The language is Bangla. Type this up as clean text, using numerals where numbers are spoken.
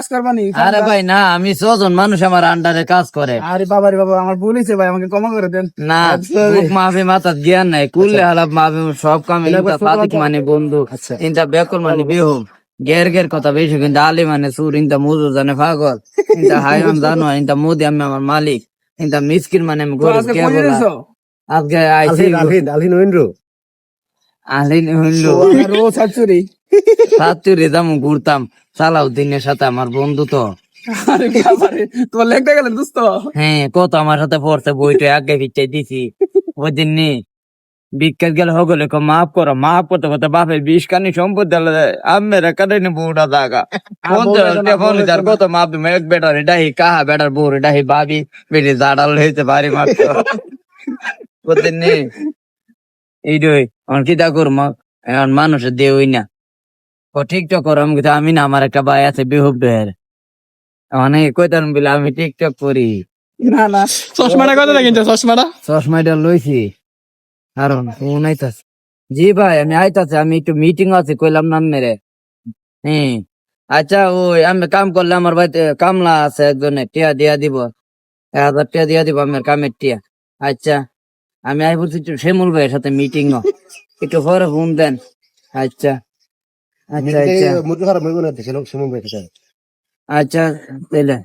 কাজ করবানি? আরে ভাই না, আমি 6 জন মানুষ আমার আন্ডারে কাজ করে। আরে বাবা রে বাবা, আমার ভুল হয়েছে ভাই, আমাকে ক্ষমা করে দেন। না বুক মাফি মাথার জ্ঞান নাই, কুললে হালাপ মাফি সব কামে ইনটা সাদিক মানে বন্ধু, ইনটা বেকল মানে বেহুম, গের গের কথা বেশি, কিন্তু আলী মানে সুর, ইনটা মুজু জানে পাগল, ইনটা হাইমান জানো, ইনটা মোদি আমি আমার মালিক, ইনটা মিসকিন মানে আমি তো গরিব আজকে কে কই বলা। যেতেছো? আজকে আইছি আলহিন হইন আলিন হইলো আর ও ছাড়ছুরি। সাতুরে দাম ঘুরতাম সালাউদ্দিনের সাথে, আমার বন্ধু তো। আরে বাবা রে, তোমার লেখতে গেলেন দোস্ত? হ্যাঁ, কত আমার সাথে পড়ছে, বইটা আগে পিছিয়ে দিছি ওই দিন নি বিখ্যাত গেল হগলে মাফ করো, মাফ করতে করতে বাপের 20 কানি সম্পদ দিলে আমেরা কাটাইনি বউটা জাগা ফোন যার কত মাপ দিব, এক বেটার ডাহি কাহা বেটার বউ ডাহি ভাবি বেটি জাডাল হয়েছে বাড়ি মারতো বুঝলেন নি। এইটাই আমার কিতা করবো, এখন মানুষের দেওই না। ও টিকটক করো, আমি কিন্তু আমি না, আমার একটা ভাই আছে বেহুব দেহের, অনেক কইতাম বলে আমি টিকটক করি। না না, চশমাটা কত কিনছো? চশমাটা চশমাটা লইছি কারণ ফোন আইতাছে। জি ভাই আমি আইতাছি, আমি একটু মিটিং আছে, কইলাম নাম মেরে। হ্যাঁ আচ্ছা, ওই আমি কাম করলে আমার বাড়িতে কামলা আছে একজনে, টিয়া দিয়া দিব, 1000 টিয়া দিয়া দিব আমার কামের টিয়া। আচ্ছা আমি আই বলছি একটু শ্যামল ভাইয়ের সাথে মিটিং একটু পরে ফোন দেন। আচ্ছা আচ্ছা আচ্ছা মুরগি খারাপ হইব না, দেখে লোক সময় বেঁচে আচ্ছা তাইলে